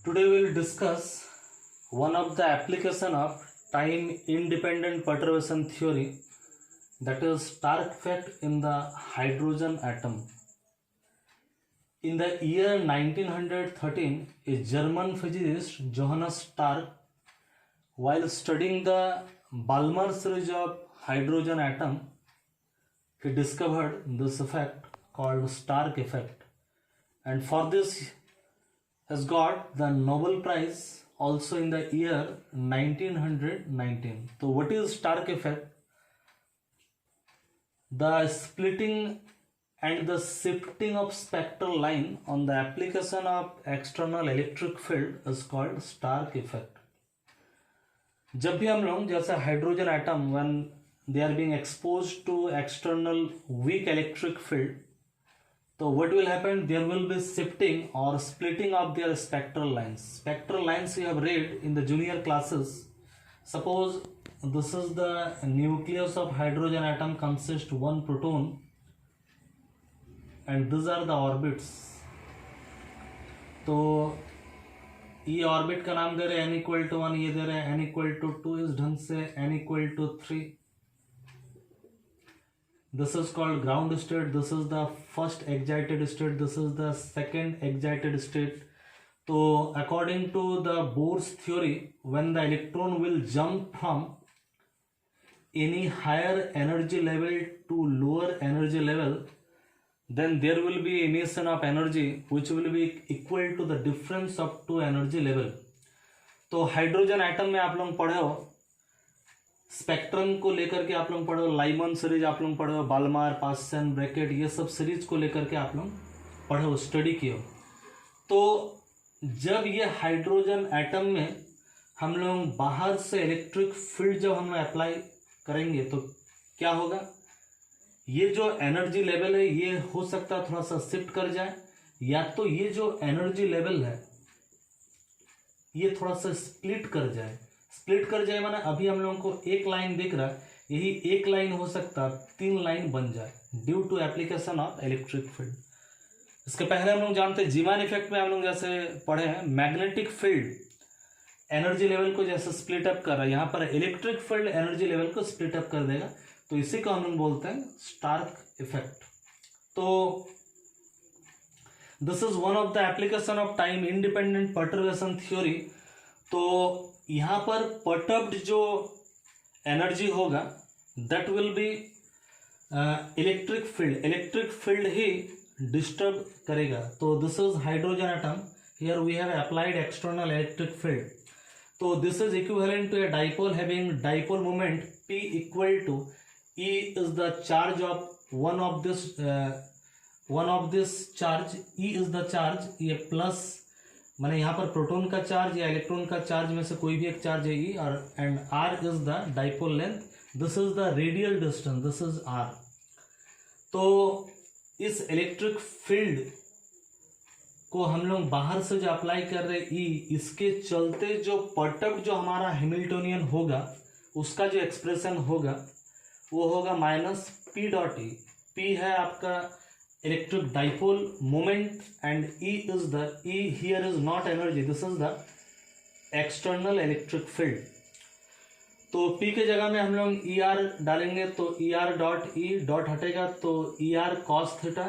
Today we will discuss one of the application of time independent perturbation theory, that is Stark effect in the hydrogen atom. In the year 1913, a German physicist Johannes Stark, while studying the Balmer series of hydrogen atom, he discovered this effect called Stark effect, and for this has got the Nobel Prize also in the year 1919. So what is Stark effect? The splitting and the shifting of spectral line on the application of external electric field is called Stark effect. जब भी हम लोग जैसे hydrogen atom when they are being exposed to external weak electric field, तो what will happen, there will be shifting or splitting of their spectral lines. Spectral lines you have read in the junior classes. Suppose this is the nucleus of hydrogen atom, consists one proton and these are the orbits. तो ये orbit का नाम दे रहे हैं n equal to 1, ये दे रहे हैं n equal to 2, इस ढंग से n equal to 3. This is called ground state. This is the first excited state. This is the second excited state. So according to the Bohr's theory, when the electron will jump from any higher energy level to lower energy level, then there will be emission of energy which will be equal to the difference of two energy level. तो hydrogen atom में आप लोग पढ़े हो, spectrum को लेकर के आप लोग पढ़ो, लाइमन सीरीज आप लोग पढ़ो, बाल्मर, पास्सन, ब्रैकेट, ये सब सीरीज को लेकर के आप लोग पढ़ो, स्टडी किए हो. तो जब ये हाइड्रोजन एटम में हम लोग बाहर से इलेक्ट्रिक फील्ड जब हम अप्लाई करेंगे तो क्या होगा, ये जो एनर्जी लेवल है ये हो सकता है थोड़ा सा शिफ्ट कर जाए, या तो ये जो एनर्जी लेवल है ये थोड़ा सा स्प्लिट कर जाए. स्प्लिट कर जाए माने अभी हम लोगों को एक लाइन दिख रहा है, यही एक लाइन हो सकता है 3 लाइन बन जाए due to application of electric field. इसके पहले हम लोग जानते हैं जीवान इफेक्ट में हम लोग जैसे पढ़े हैं, मैग्नेटिक फील्ड एनर्जी लेवल को जैसे स्प्लिट अप कर रहा है, यहाँ पर इलेक्ट्रिक फील्ड एनर्जी लेवल को स्प्लिट अप कर देगा, तो इसी को हम लोग बोलते हैं स्टार्क इफेक्ट. तो this is one of the application of time independent perturbation theory. तो यहाँ पर पर्टर्ब्ड जो एनर्जी होगा that will be electric field ही डिस्टर्ब करेगा. तो this is hydrogen atom, here we have applied external electric field. तो this is equivalent to a dipole having dipole moment P equal to E is the charge of one of this charge. E is the charge, ये plus माने यहाँ पर proton का charge या electron का charge में से कोई भी एक चार्ज है E, और and R is the dipole length. This is the radial distance, this is R. तो इस इलेक्ट्रिक फील्ड को हम लोग बाहर से जो अप्लाई कर रहे E, इसके चलते जो पर्टर्ब्ड जो हमारा हैमिल्टोनियन होगा उसका जो एक्सप्रेशन होगा वो होगा minus P dot E. P है आपका electric dipole moment and E is the here is not energy, this is the external electric field. तो P के जगह में हम लोग ER डालेंगे तो ER डॉट E डॉट हटेगा तो ER cos theta.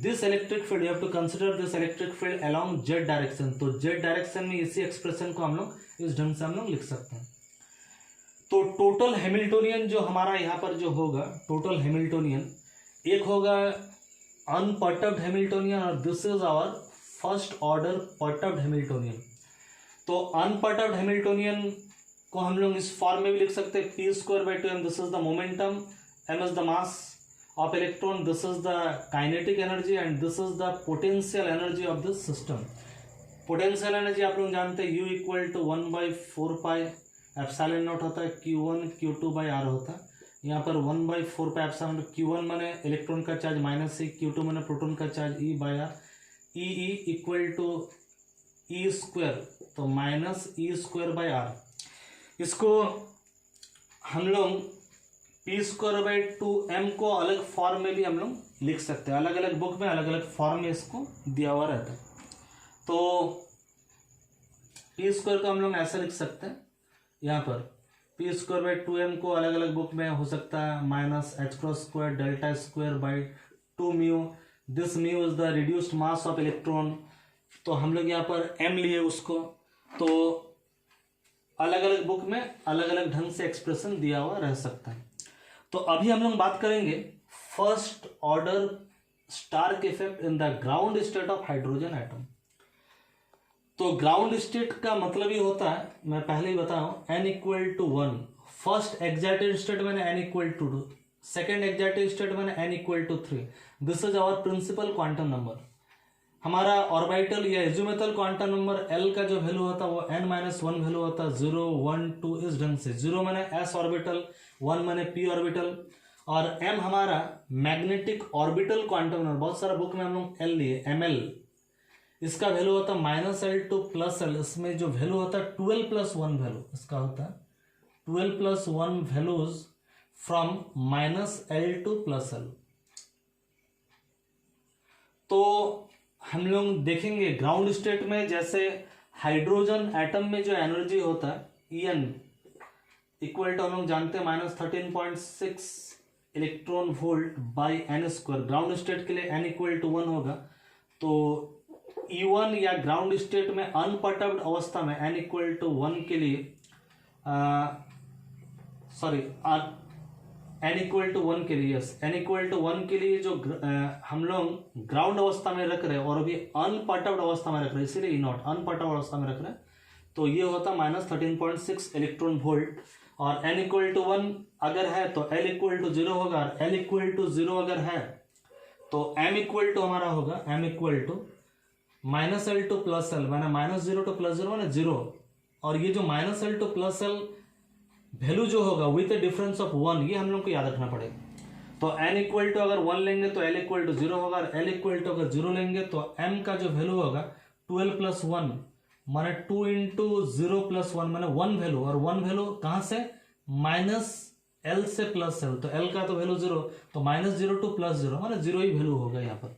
This electric field you have to consider this electric field along Z direction. तो Z डायरेक्शन में इसी एक्सप्रेशन को हम लोग इस ढंग से हम लोग लिख सकते हैं. तो टोटल हैमिल्टोनियन जो हमारा यहाँ पर जो होगा, टोटल हैमिल्टोनियन एक होगा अनपर्टर्ब्ड हैमिल्टोनियन और this is our first order perturbed Hamiltonian. तो अनपर्टर्ब्ड हैमिल्टोनियन को हम लोग इस फॉर्म में भी लिख सकते हैं, p²/2m. This is the momentum, m is the mass of electron, this is the kinetic energy and this is the potential energy of this system. Potential energy आप लोग जानते हैं U equal to 1/4π epsilon naught होता है, Q1 Q2/R होता है. यहाँ पर 1/4 एप्सिलॉन, Q1 माने इलेक्ट्रॉन का चार्ज -E, Q2 माने प्रोटॉन का charge E/R. E equal to E², तो -E²/R. इसको हम लोग p²/2m को अलग फॉर्म में भी हम लोग लिख सकते हैं, अलग अलग बुक में अलग अलग फॉर्म में इसको दिया हुआ रहता है. तो पी स्क्वायर को हम लोग ऐसा लिख सकते हैं, यहाँ पर पी स्क्वायर बाई 2m को अलग अलग बुक में हो सकता है minus H cross square delta square by 2 mu, this mu is the reduced mass of electron. तो हम लोग यहाँ पर m लिए उसको, तो अलग अलग बुक में अलग अलग ढंग से एक्सप्रेशन दिया हुआ रह सकता है। तो अभी हम लोग बात करेंगे first order Stark effect in the ground state of hydrogen atom. तो ग्राउंड स्टेट का मतलब ही होता है, मैं पहले ही बता रहा हूं, n equal to 1, first excited state मैंने n equal to 2, second excited state मैंने n equal to 3। This is our principal quantum number. हमारा ऑर्बिटल या एजुमेटल क्वांटम नंबर L का जो वैल्यू होता है वो n-1 वैल्यू होता है, 0 1 2 इस ढंग से। 0 मैंने s ऑर्बिटल, 1 मैंने p ऑर्बिटल, और m हमारा मैग्नेटिक ऑर्बिटल क्वांटम नंबर। बहुत सारा बुक में हम लोग L लिए, ml, इसका वैल्यू होता है -L टू +L। इसमें जो वैल्यू होता है 12 + 1 वैल्यू, इसका होता है 12 + 1 values from -L to +L। तो हम लोग देखेंगे ग्राउंड स्टेट में, जैसे हाइड्रोजन एटम में जो एनर्जी होता है En इक्वल टू हम लोग जानते हैं -13.6 electron volt by n²। Ground state के लिए n इक्वल टू 1 होगा। तो E1 या ग्राउंड स्टेट में अनपर्टर्ब्ड अवस्था में n इक्वल टू 1 के लिए n इक्वल टू 1 के लिए, यस, n इक्वल टू 1 के लिए जो हम लोग ग्राउंड अवस्था में रख रहे हैं और अभी अनपर्टर्ब्ड अवस्था में रख रहे हैं, इसीलिए E0 अनपर्टर्ब्ड अवस्था में रख रहे हैं, तो ये होता -13.6 इलेक्ट्रॉन वोल्ट। और n इक्वल टू 1 अगर है तो L इक्वल टू 0 होगा, और L इक्वल टू 0 अगर है तो m इक्वल टू हमारा होगा m equal to -L to +L, मैंने -0 टू +0 मैंने 0, और ये जो -L टू +L वैल्यू जो होगा विथ ए डिफरेंस ऑफ 1, ये हम लोग को याद रखना पड़ेगा। तो n इक्वल टू अगर 1 लेंगे तो L इक्वल टू 0 होगा, और L इक्वल टू अगर 0 लेंगे तो m का जो वैल्यू होगा 12 + 1 माने 2 × 0 + 1 माने 1 वैल्यू, और 1 वैल्यू कहाँ से, -L से +L, तो L का तो वैल्यू 0, तो -0 टू +0 माने 0 ही वैल्यू होगा यहाँ पर।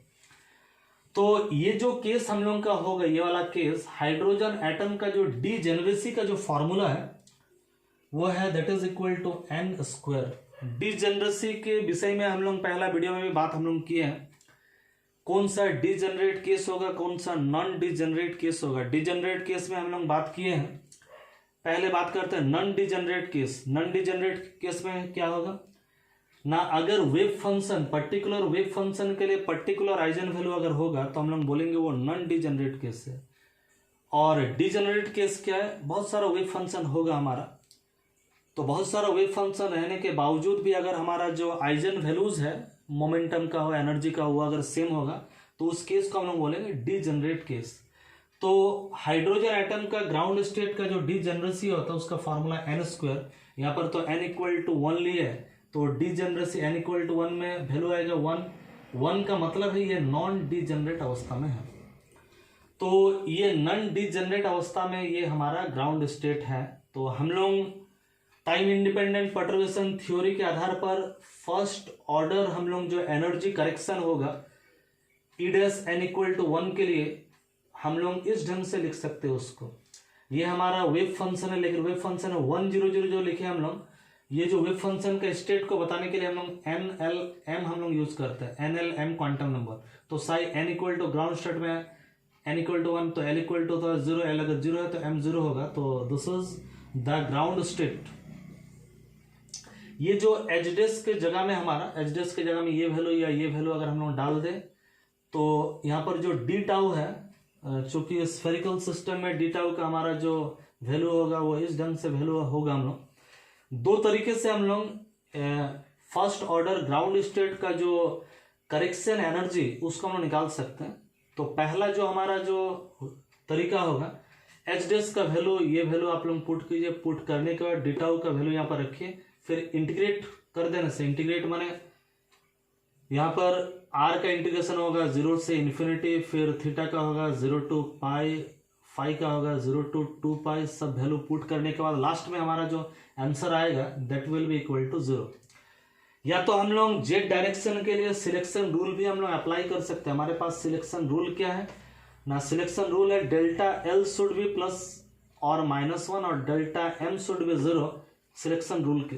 तो ये जो केस हम लोग का होगा, ये वाला केस, हाइड्रोजन एटम का जो डीजेनरेसी का जो फॉर्मूला है वो है that is equal to n²। Degeneracy के विषय में हम लोग पहला वीडियो में भी बात हम लोग किए हैं, कौन सा डीजेनरेट केस होगा, कौन सा नॉन डीजेनरेट केस होगा। डीजेनरेट केस में हम लोग बात किए हैं, पहले बात करते हैं non degenerate case. Non degenerate case में क्या होगा ना, अगर wave function, particular wave function के लिए पर्टिकुलर आइजन वैल्यू अगर होगा तो हम लोग बोलेंगे वो नॉन डीजेनरेट केस है। और डीजेनरेट केस क्या है, बहुत सारा वेव फंक्शन होगा हमारा, तो बहुत सारा वेव फंक्शन रहने के बावजूद भी अगर हमारा जो आइजन वैल्यूज है, मोमेंटम का हो, एनर्जी का हुआ, अगर सेम होगा तो उस केस को हम लोग बोलेंगे डीजेनरेट केस। तो हाइड्रोजन एटम का ग्राउंड स्टेट का जो डीजेनरेसी होता है उसका फॉर्मूला n², यहाँ पर तो n इक्वल टू 1 लिए है, तो डीजेनरेसी n इक्वल टू 1 में वैल्यू आएगा 1 का मतलब है ये नॉन डीजेनरेट अवस्था में है। तो ये नॉन डीजेनरेट अवस्था में ये हमारा ग्राउंड स्टेट है। तो हम लोग टाइम इंडिपेंडेंट पर्टर्बेशन थ्योरी के आधार पर फर्स्ट ऑर्डर हम लोग जो एनर्जी करेक्शन होगा E' n इक्वल टू 1 के लिए हम लोग इस ढंग से लिख सकते हैं उसको। ये हमारा वेव फंक्शन है, लेकिन वेव फंक्शन है 1 0 0 जो लिखे हम लोग, ये जो वेव फंक्शन का स्टेट को बताने के लिए हम लोग NLM हम लोग यूज करते हैं, NLM क्वांटम नंबर। तो psi n equal to ground state में n इक्वल टू 1, तो L इक्वल टू 0, L अगर 0 है तो m 0 होगा। तो this is the ground state. ये जो एच डेस्क के जगह में, हमारा एच डेस्क के जगह में ये वैल्यू या ये वैल्यू अगर हम लोग डाल दें तो यहाँ पर जो डी टाउ है, चूंकि स्फेरिकल सिस्टम में डी टाउ का हमारा जो वैल्यू होगा वो इस ढंग से वैल्यू होगा। हम लोग दो तरीके से हम लोग फर्स्ट ऑर्डर ग्राउंड स्टेट का जो करेक्शन एनर्जी उसको हम लोग निकाल सकते हैं। तो पहला जो हमारा जो तरीका होगा, एच डेस्क का वैल्यू, ये वैल्यू आप लोग पुट कीजिए, पुट करने के बाद डी टाउ का वैल्यू यहाँ पर रखिए, फिर इंटीग्रेट कर देने से, इंटीग्रेट माने यहाँ पर r का इंटीग्रेशन होगा 0 से इन्फिनिटी, फिर थीटा का होगा 0 टू पाई, फाई का होगा 0 टू 2 पाई, सब वैल्यू पुट करने के बाद लास्ट में हमारा जो आंसर आएगा that will be equal to 0। या तो हम लोग जेड डायरेक्शन के लिए सिलेक्शन रूल भी हम लोग अप्लाई कर सकते हैं। हमारे पास सिलेक्शन रूल क्या है ना, सिलेक्शन रूल है delta L should be plus और -1 और delta m should be 0 selection rule के।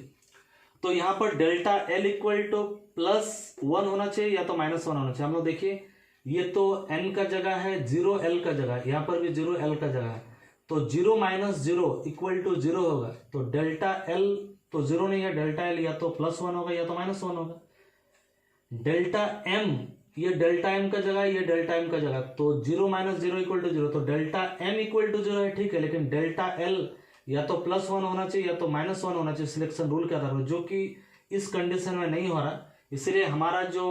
तो यहाँ पर डेल्टा L इक्वल टू +1 होना चाहिए या तो -1 होना चाहिए। हम लोग देखिए ये तो n का जगह है, 0 L का जगह है, यहाँ पर भी 0 L का जगह है, तो 0 - 0 इक्वल टू 0 होगा। तो डेल्टा L तो 0 नहीं है, डेल्टा L या तो +1 होगा या तो -1 होगा। डेल्टा M, ये डेल्टा M का जगह, ये डेल्टा M का जगह, तो 0 - 0 इक्वल टू 0, तो डेल्टा M इक्वल टू 0 है, ठीक है, लेकिन डेल्टा L या तो +1 होना चाहिए या तो -1 होना चाहिए सिलेक्शन रूल के आधार पर, जो कि इस कंडीशन में नहीं हो रहा। इसलिए हमारा जो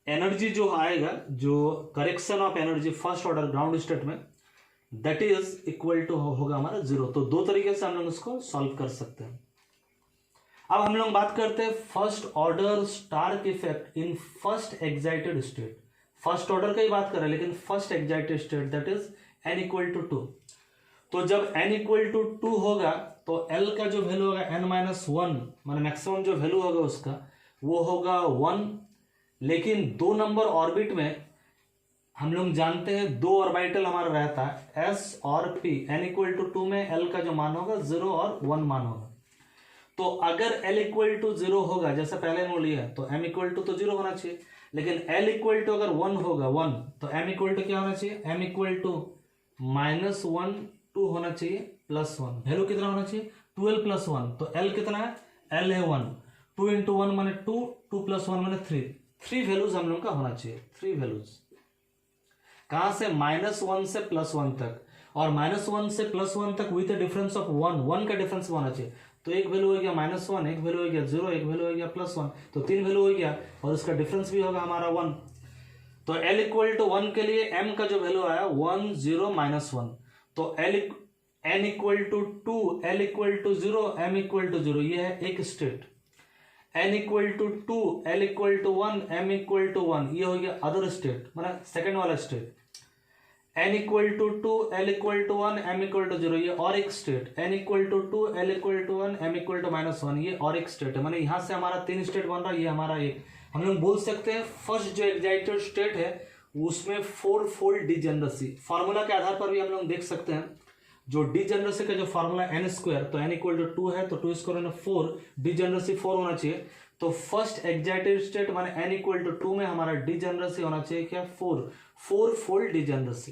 एनर्जी जो आएगा, जो correction of energy first order ground state में, दैट इज इक्वल टू होगा हमारा 0। तो दो तरीके से हम लोग इसको सॉल्व कर सकते हैं। अब हम लोग बात करते हैं first order Stark effect in first excited state. First order का ही बात कर रहे हैं, लेकिन first excited state that is n equal to 2। तो जब n इक्वल टू 2 होगा तो L का जो वैल्यू होगा n-1, माने मैक्सिमम जो वैल्यू होगा उसका वो होगा 1। लेकिन 2 नंबर ऑर्बिट में हम लोग जानते हैं 2 ऑर्बिटल हमारा रहता है S और P। n इक्वल टू 2 में L का जो मान होगा 0 और 1 मान होगा। तो अगर L इक्वल टू 0 होगा, जैसे पहले हमने लिया, तो m इक्वल टू तो 0 होना चाहिए, लेकिन L इक्वल टू अगर 1 होगा 1, तो m इक्वल टू क्या होना चाहिए, m इक्वल टू -1 2 होना चाहिए +1। वैल्यू कितना होना चाहिए 12 + 1, तो L कितना है, L है 1, 2 × 1 माने 2, 2 + 1 माने 3। 3 वैल्यूज हम लोग का होना चाहिए, 3 वैल्यूज कहां से, -1 से +1 तक, और -1 से +1 तक विथ डिफरेंस ऑफ 1 का डिफरेंस होना चाहिए। तो एक वैल्यू हो गया -1, एक वैल्यू हो गया 0, एक वैल्यू हो गया +1, तो 3 वैल्यू हो गया, और उसका डिफरेंस भी होगा हमारा 1। तो L इक्वल टू 1 के लिए m का जो वैल्यू आया 1 0 -1, तो n equal to 2, L equal to 0, m equal to 0, ये है एक state. n equal to 2, L equal to 1, m equal to 1, ये हो गया अदर स्टेट, मतलब सेकेंड वाला state. n equal to 2, L equal to 1, m equal to 0, ये और एक state. n equal to 2, L equal to 1, m equal to -1, ये और एक स्टेट है। माने यहां से हमारा 3 स्टेट बन रहा है, ये हमारा एक। हम लोग बोल सकते हैं फर्स्ट जो एक्साइटेड स्टेट है उसमें 4 फोल्ड डिजेनरेसी। फॉर्मूला के आधार पर भी हम लोग देख सकते हैं, जो डिजेनरेसी का जो फॉर्मूला n², तो n इक्वल टू 2 है, तो 2 स्क्वायर में 4, डिजेनरेसी 4 होना चाहिए। तो फर्स्ट एक्साइटेड स्टेट माने n इक्वल टू 2 में हमारा डिजेनरेसी होना चाहिए क्या, 4 फोल्ड डिजेनरेसी।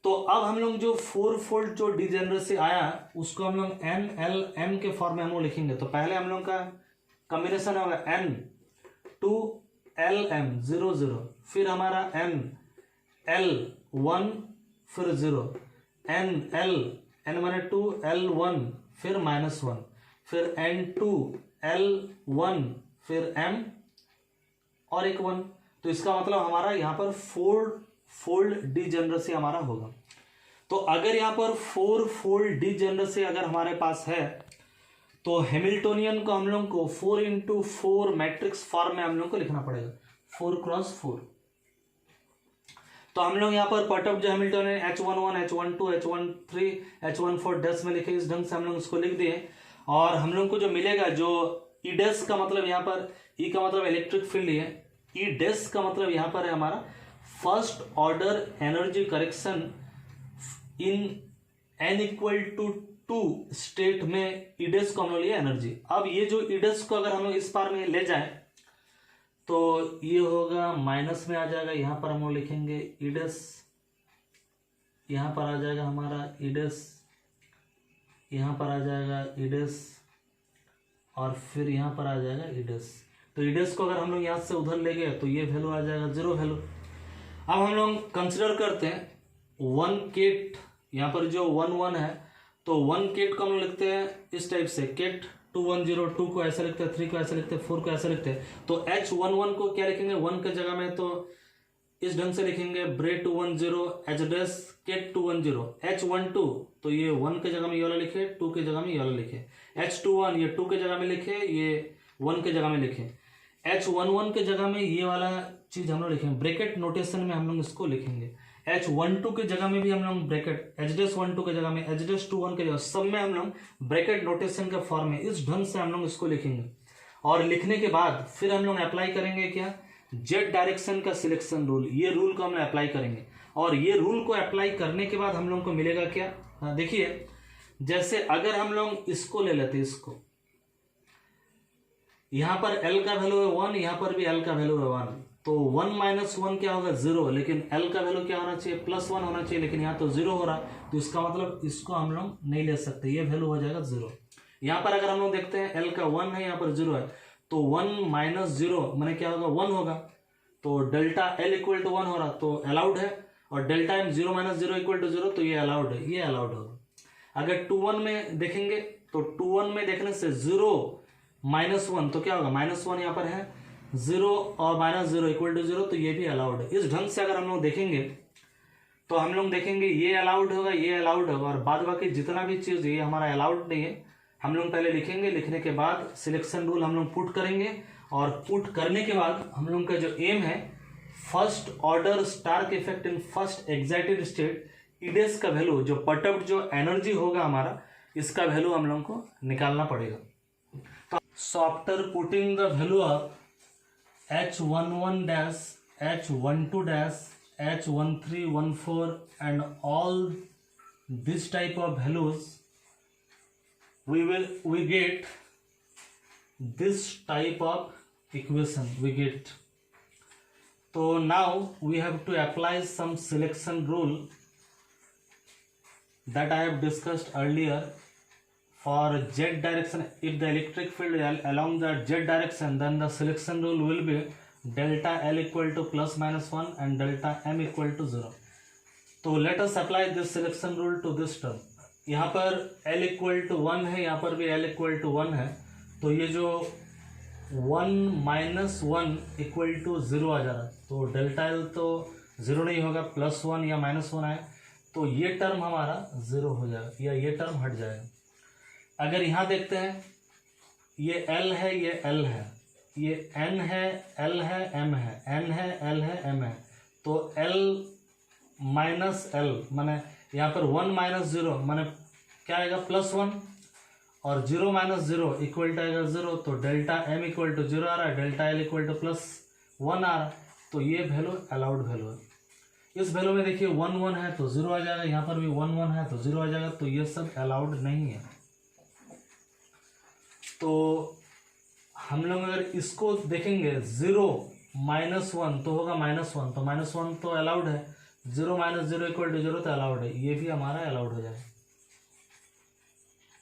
तो अब हम लोग जो 4 फोल्ड जो डिजेनरेसी आया उसको हम लोग n-l-m के फॉर्म में हम लोग लिखेंगे। तो पहले हम लोग का कॉम्बिनेशन होगा n 2 l-m 0 0, फिर हमारा n l 1 फिर 0, n l n माने 2 l 1 फिर -1, फिर n 2 l 1 फिर m और एक 1। तो इसका मतलब हमारा यहाँ पर 4 फोल्ड डिजेनरेसी हमारा होगा। तो अगर यहाँ पर 4 फोल्ड डिजेनरेसी अगर हमारे पास है, तो हैमिल्टोनियन को हम लोग को 4 × 4 मैट्रिक्स फॉर्म में हम लोग को लिखना पड़ेगा, 4 × 4। तो हम लोग यहाँ पर पटअप जो Hamiltonian H11, H12, H13, H14 dash में लिखे, इस ढंग से हम लोग उसको लिख दिए। और हम लोग को जो मिलेगा, जो ई डैश का मतलब यहाँ पर ई का मतलब इलेक्ट्रिक फील्ड है, ई डैश का मतलब यहाँ पर है हमारा first order energy correction in n equal to 2 state में ईडेस को हम लोग लिया एनर्जी। अब ये जो ईडेस को अगर हम लोग इस पार में ले जाए तो ये होगा माइनस में आ जाएगा, यहाँ पर हम लोग लिखेंगे ईडेस, यहाँ पर आ जाएगा हमारा ईडेस, यहाँ पर आ जाएगा ईडेस, और फिर यहाँ पर आ जाएगा ईडेस। तो ईडेस को अगर हम लोग यहाँ से उधर ले गए तो ये वैल्यू आ जाएगा 0 वैल्यू। अब हम लोग कंसिडर करते हैं 1 केट, यहाँ पर जो 1 1 है, तो 1 केट को हम लोग लिखते हैं इस टाइप से, केट 2 1 0, 2 को ऐसा लिखते हैं, 3 को ऐसा लिखते हैं, 4 को ऐसा लिखते हैं। तो H11 को क्या लिखेंगे 1 के जगह में, तो इस ढंग से लिखेंगे ब्रे 2 1 0 एच डैश केट 2 1 0। H12 तो ये 1 के जगह में ये वाला लिखे, 2 के जगह में ये वाला लिखे। H21 ये 2 के जगह में लिखे, ये 1 के जगह में लिखे। H11 के जगह में ये वाला चीज हम लोग लिखेंगे, ब्रैकेट नोटेशन में हम लोग इसको लिखेंगे। H12 के जगह में भी हम लोग ब्रैकेट, H-12 के जगह में, H-21 के जगह, सब में हम लोग ब्रैकेट नोटेशन के फॉर्म में इस ढंग से हम लोग इसको लिखेंगे। और लिखने के बाद फिर हम लोग अप्लाई करेंगे क्या, जेड डायरेक्शन का सिलेक्शन रूल, ये रूल को हम लोग अप्लाई करेंगे। और ये रूल को अप्लाई करने के बाद हम लोग को मिलेगा क्या, देखिए जैसे अगर हम लोग इसको ले लेते, इसको यहां पर L का वैल्यू है 1, यहां पर भी L का वैल्यू है 1, तो 1 माइनस 1 क्या होगा 0, लेकिन L का वैल्यू क्या होना चाहिए +1 होना चाहिए, लेकिन यहाँ तो 0 हो रहा, तो इसका मतलब इसको हम लोग नहीं ले सकते, ये वैल्यू हो जाएगा 0। यहाँ पर अगर हम लोग देखते हैं L का 1 है, यहाँ पर 0 है, तो 1 माइनस 0 मैंने क्या होगा 1 होगा, तो डेल्टा L इक्वल टू 1 हो रहा, तो अलाउड है, और delta M 0 minus 0 equal to 0, तो ये अलाउड है, ये अलाउड होगा। अगर 2 1 में देखेंगे तो 2 1 में देखने से 0 माइनस 1 तो क्या होगा -1 यहाँ पर है, 0 और -0 इक्वल टू 0, तो ये भी अलाउड है। इस ढंग से अगर हम लोग देखेंगे तो हम लोग देखेंगे ये अलाउड होगा, ये अलाउड होगा, और बाद बाकी जितना भी चीज़ ये हमारा अलाउड नहीं है, हम लोग पहले लिखेंगे, लिखने के बाद सिलेक्शन रूल हम लोग पुट करेंगे, और पुट करने के बाद हम लोग का जो एम है first order Stark effect in first excited state ईडेस का वैल्यू, जो पटअप जो एनर्जी होगा हमारा, इसका वैल्यू हम लोग को निकालना पड़ेगा। So after putting the value of H11 dash, H12 dash, H1314 and all this type of values, we get this type of equation we get. So now we have to apply some selection rule that I have discussed earlier. For z direction, if the electric field along the z direction, then the selection rule will be delta L equal to ±1 and delta M equal to 0. तो let us apply this selection rule to this term. यहाँ पर L equal to 1 है, यहाँ पर भी L equal to 1 है, तो ये जो 1 माइनस 1 इक्वल टू 0 आ जा रहा है, तो डेल्टा L तो 0 नहीं होगा, +1 या -1 आए, तो ये टर्म हमारा 0 हो जाएगा, या ये टर्म हट जाएगा। अगर यहाँ देखते हैं ये L है, ये L है, ये N है, L है, M है, N है, L है, M है, तो L माइनस L माने यहाँ पर 1 माइनस 0 माने क्या आएगा +1, और 0 माइनस 0 इक्वल टू आएगा 0, तो डेल्टा M इक्वल टू 0 आ रहा है, डेल्टा L इक्वल टू +1 आ रहा है, तो ये वैल्यू अलाउड वैल्यू है। इस वैल्यू में देखिए 1 1 है तो 0 आ जाएगा, यहाँ पर भी 1 1 है तो 0 आ जाएगा, तो ये सब अलाउड नहीं है। तो हम लोग अगर इसको देखेंगे 0 माइनस 1 तो होगा -1, तो -1 तो अलाउड है, 0 माइनस 0 इक्वल टू 0 तो अलाउड है, ये भी हमारा अलाउड हो जाएगा।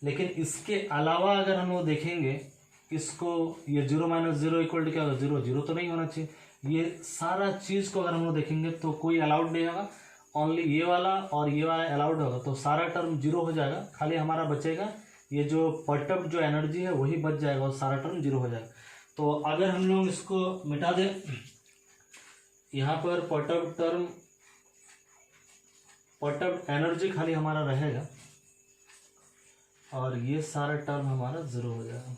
लेकिन इसके अलावा अगर हम लोग देखेंगे इसको, ये 0 माइनस 0 इक्वल टू क्या होगा 0 0 तो नहीं होना चाहिए, ये सारा चीज़ को अगर हम लोग देखेंगे तो कोई अलाउड नहीं होगा, ओनली ये वाला और ये वाला अलाउड होगा, तो सारा टर्म 0 हो जाएगा, खाली हमारा बचेगा ये जो पटअप जो एनर्जी है वही बच जाएगा, और सारा टर्म 0 हो जाएगा। तो अगर हम लोग इसको मिटा दें, यहाँ पर पटअप टर्म, पटअप एनर्जी खाली हमारा रहेगा, और ये सारा टर्म हमारा 0 हो जाएगा।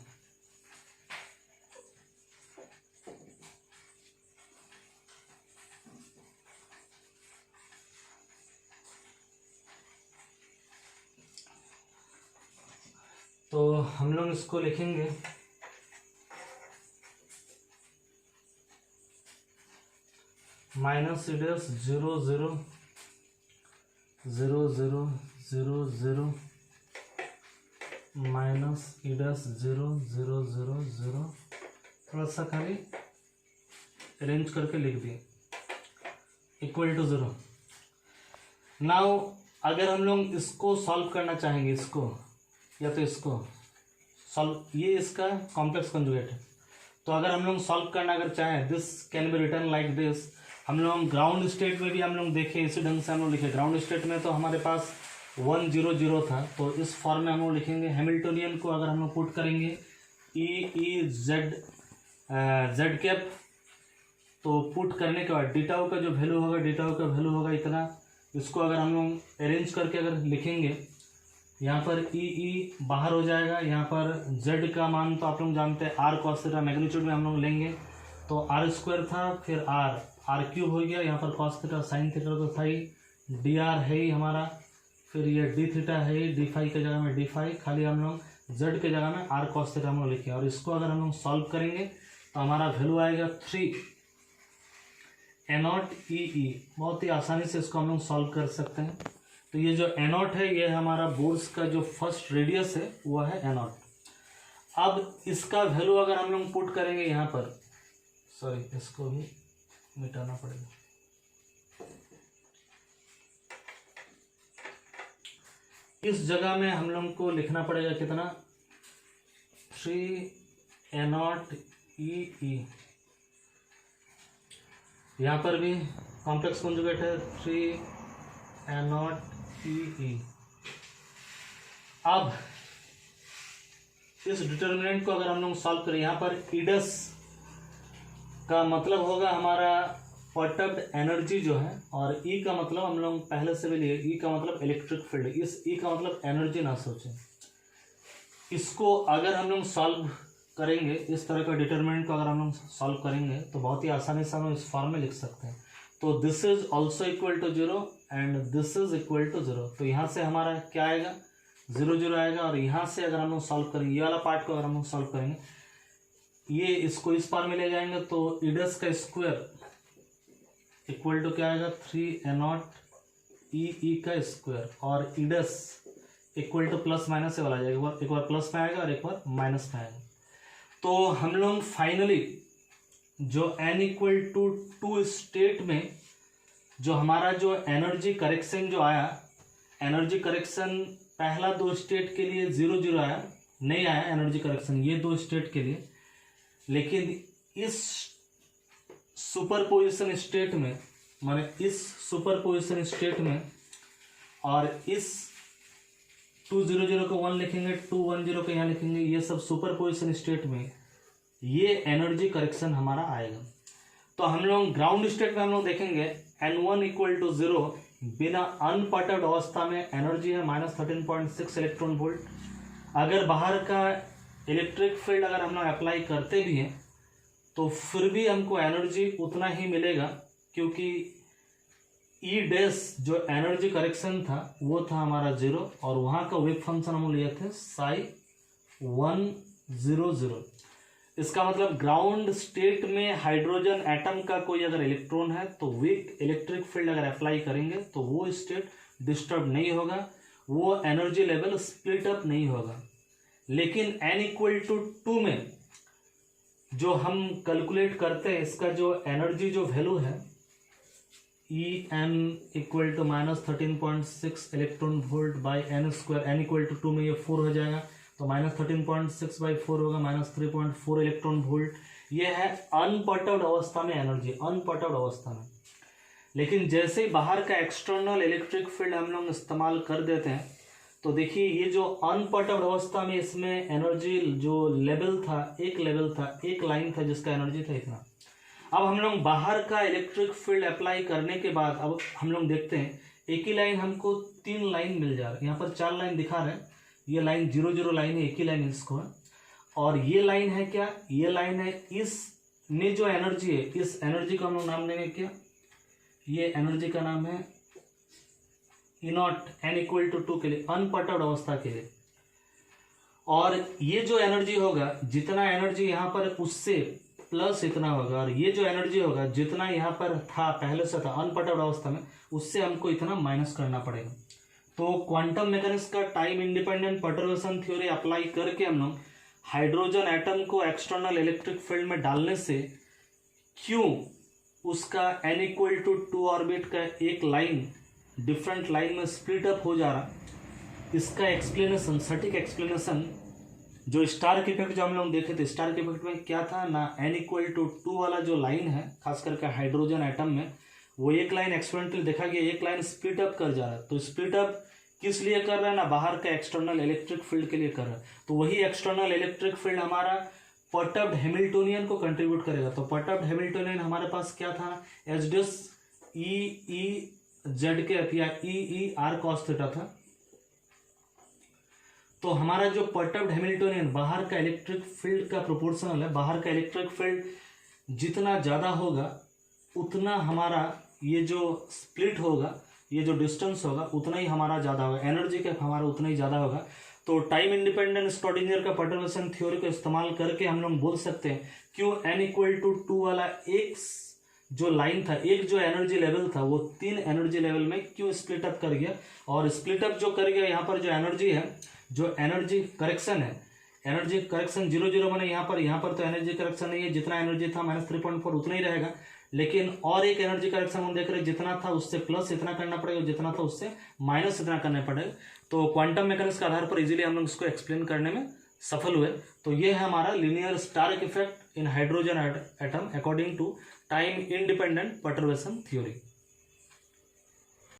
तो हम लोग इसको लिखेंगे -0 0 0 0 0 0 0 -0 0 0 0, थोड़ा सा खाली अरेंज करके लिख दिए, इक्वल टू 0। नाउ अगर हम लोग इसको सॉल्व करना चाहेंगे, इसको या तो इसको सॉल्व, ये इसका कॉम्प्लेक्स कंजुगेट है, तो अगर हम लोग सॉल्व करना अगर चाहें, this can be return like this. हम लोग ग्राउंड स्टेट में भी हम लोग देखें, इसी ढंग से हम लोग लिखे, ग्राउंड स्टेट में तो हमारे पास 1 0 0 था, तो इस फॉर्म में हम लोग लिखेंगे। हैमिल्टोनियन को अगर हम लोग पुट करेंगे Z कैप, तो पुट करने के बाद डीटाउ का जो वैल्यू होगा, डीटाउ का वैल्यू होगा इतना, इसको अगर हम लोग अरेंज करके अगर लिखेंगे, यहाँ पर ई बाहर हो जाएगा, यहाँ पर Z का मान तो आप लोग जानते हैं R cos थीटा, मैग्नीट्यूड में हम लोग लेंगे तो R² था, फिर R³ हो गया, यहाँ पर cos थीटा साइन थीटा तो था ही, dr है ही हमारा, फिर ये d थीटा है ही, d फाई के जगह में d फाई, खाली हम लोग Z के जगह में R cos थीटा हम लोग लिखे, और इसको अगर हम लोग सॉल्व करेंगे तो हमारा वैल्यू आएगा 3 एनॉट ई, बहुत ही आसानी से इसको हम लोग सॉल्व कर सकते हैं। तो ये जो एनॉट है ये हमारा बोर्ड्स का जो फर्स्ट रेडियस है वो है एनॉट। अब इसका वैल्यू अगर हम लोग पुट करेंगे यहाँ पर, सॉरी इसको भी मिटाना पड़ेगा, इस जगह में हम लोग को लिखना पड़ेगा कितना, 3 एनॉट ई। यहाँ पर भी कॉम्प्लेक्स कॉन्जुगेट है 3 एनॉट ई। अब इस डिटर्मिनेंट को अगर हम लोग सॉल्व करें, यहाँ पर ईडस का मतलब होगा हमारा परटब्ड एनर्जी जो है, और ई का मतलब हम लोग पहले से भी लिए, ई का मतलब इलेक्ट्रिक फील्ड, इस ई का मतलब एनर्जी ना सोचें। इसको अगर हम लोग सॉल्व करेंगे, इस तरह का डिटरमिनेंट को अगर हम लोग सॉल्व करेंगे तो बहुत ही आसानी से हम इस फॉर्म में लिख सकते हैं। तो this is also equal to 0 and this is equal to 0। तो यहाँ से हमारा क्या आएगा, 0 0 आएगा, और यहाँ से अगर हम लोग सॉल्व करेंगे, ये वाला पार्ट को अगर हम लोग सॉल्व करेंगे, ये इसको इस पार में ले जाएंगे तो ईडस का स्क्वायर इक्वल टू क्या आएगा, 3 एनॉट ई का स्क्वायर, और ईडस इक्वल टू प्लस माइनस से वाला जाएगा, एक बार प्लस में आएगा और एक बार माइनस में आएगा। तो हम लोग फाइनली जो n इक्वल टू 2 स्टेट में जो हमारा जो एनर्जी करेक्शन जो आया, एनर्जी करेक्शन पहला 2 स्टेट के लिए 0 0 आया, नहीं आया एनर्जी करेक्शन ये 2 स्टेट के लिए, लेकिन इस सुपरपोजिशन स्टेट में, माने इस सुपरपोजिशन स्टेट में, और इस 2 0 0 को 1 लिखेंगे, 2 1 0 को यहाँ लिखेंगे, ये सब सुपरपोजिशन स्टेट में ये एनर्जी करेक्शन हमारा आएगा। तो हम लोग ग्राउंड स्टेट में हम लोग देखेंगे N1 इक्वल टू 0, बिना अनपर्टब्ड अवस्था में एनर्जी है -13.6 इलेक्ट्रॉन वोल्ट। अगर बाहर का इलेक्ट्रिक फील्ड अगर हम लोग अप्लाई करते भी हैं तो फिर भी हमको एनर्जी उतना ही मिलेगा, क्योंकि ई डैश जो एनर्जी करेक्शन था वो था हमारा 0, और वहाँ का वेव फंक्शन हम लिए थे psi100। इसका मतलब ग्राउंड स्टेट में हाइड्रोजन एटम का कोई अगर इलेक्ट्रॉन है तो वीक इलेक्ट्रिक फील्ड अगर अप्लाई करेंगे तो वो स्टेट डिस्टर्ब नहीं होगा, वो एनर्जी लेवल स्प्लिट अप नहीं होगा। लेकिन n इक्वल टू 2 में जो हम कैलकुलेट करते हैं, इसका जो एनर्जी जो वैल्यू है En equal to -13.6 electron volt by n square, n equal to 2 में ये 4 हो जाएगा, तो -13.6 बाई 4 होगा, -3.4 इलेक्ट्रॉन वोल्ट। ये है अनपर्टब्ड अवस्था में एनर्जी, अनपर्टब्ड अवस्था में। लेकिन जैसे ही बाहर का एक्सटर्नल इलेक्ट्रिक फील्ड हम लोग इस्तेमाल कर देते हैं तो देखिए ये जो अनपर्टब्ड अवस्था में इसमें एनर्जी जो लेवल था, एक लेवल था, एक लाइन था जिसका एनर्जी था इतना। अब हम लोग बाहर का इलेक्ट्रिक फील्ड अप्लाई करने के बाद अब हम लोग देखते हैं एक ही लाइन हमको 3 लाइन मिल जा रहा है। यहाँ पर 4 लाइन दिखा रहे हैं, ये लाइन 0 0 लाइन है, एक ही लाइन इसको है, और ये लाइन है क्या, ये लाइन है इस में जो एनर्जी है, इस एनर्जी का हम लोग नाम देंगे क्या, ये एनर्जी का नाम है E0, n इक्वल टू 2 के लिए, अनपर्टब्ड अवस्था के लिए। और ये जो एनर्जी होगा, जितना एनर्जी यहाँ पर उससे प्लस इतना होगा, और ये जो एनर्जी होगा जितना यहाँ पर था पहले से था अनपर्टब्ड अवस्था में, उससे हमको इतना माइनस करना पड़ेगा। तो क्वांटम मैकेनिक्स का time independent perturbation theory apply करके हम लोग हाइड्रोजन एटम को एक्सटर्नल इलेक्ट्रिक फील्ड में डालने से क्यों उसका n इक्वल टू 2 ऑर्बिट का एक लाइन डिफरेंट लाइन में स्प्लिट अप हो जा रहा, इसका एक्सप्लेनेशन, सटीक एक्सप्लेनेशन जो स्टार इफेक्ट जो हम लोग देखे थे, स्टार इफेक्ट में क्या था ना, n इक्वल टू 2 वाला जो लाइन है खास करके हाइड्रोजन एटम में, वो एक लाइन एक्सपेरिमेंटली देखा गया, एक लाइन स्प्लिट अप कर जा रहा है। तो स्प्लिट अप किस लिए कर रहा है ना, बाहर का एक्सटर्नल इलेक्ट्रिक फील्ड के लिए कर रहा है। तो वही एक्सटर्नल इलेक्ट्रिक फील्ड हमारा परटब्ड हैमिल्टोनियन को कंट्रीब्यूट करेगा। तो परटब्ड हैमिल्टोनियन हमारे पास क्या था, एच डस ई जेड के या ई आर कॉस थीटा था। तो हमारा जो परटब्ड हैमिल्टोनियन बाहर का इलेक्ट्रिक फील्ड का प्रोपोर्शनल है, बाहर का इलेक्ट्रिक फील्ड जितना ज़्यादा होगा उतना हमारा ये जो स्प्लिट होगा, ये जो डिस्टेंस होगा उतना ही हमारा ज़्यादा होगा, एनर्जी का हमारा उतना ही ज़्यादा होगा। तो टाइम इंडिपेंडेंट स्क्रोडिंगर का परटर्बेशन थ्योरी को इस्तेमाल करके हम लोग बोल सकते हैं क्यों n इक्वल टू 2 वाला एक जो लाइन था, एक जो एनर्जी लेवल था वो 3 एनर्जी लेवल में क्यों स्प्लिट अप कर गया, और स्प्लिट अप जो कर गया यहाँ पर जो एनर्जी है, जो एनर्जी करेक्शन है, एनर्जी करेक्शन 0 माने यहाँ पर तो एनर्जी करेक्शन नहीं है, जितना एनर्जी था -3.4 उतना ही रहेगा, लेकिन और एक एनर्जी करेक्शन हम देख रहे हैं, जितना था उससे प्लस इतना करना पड़ेगा, जितना था उससे माइनस इतना करना पड़ेगा। तो क्वांटम मैकेनिक्स के आधार पर इजीली हम लोग इसको एक्सप्लेन करने में सफल हुए। तो ये है हमारा linear Stark effect in hydrogen atom according to time independent perturbation theory.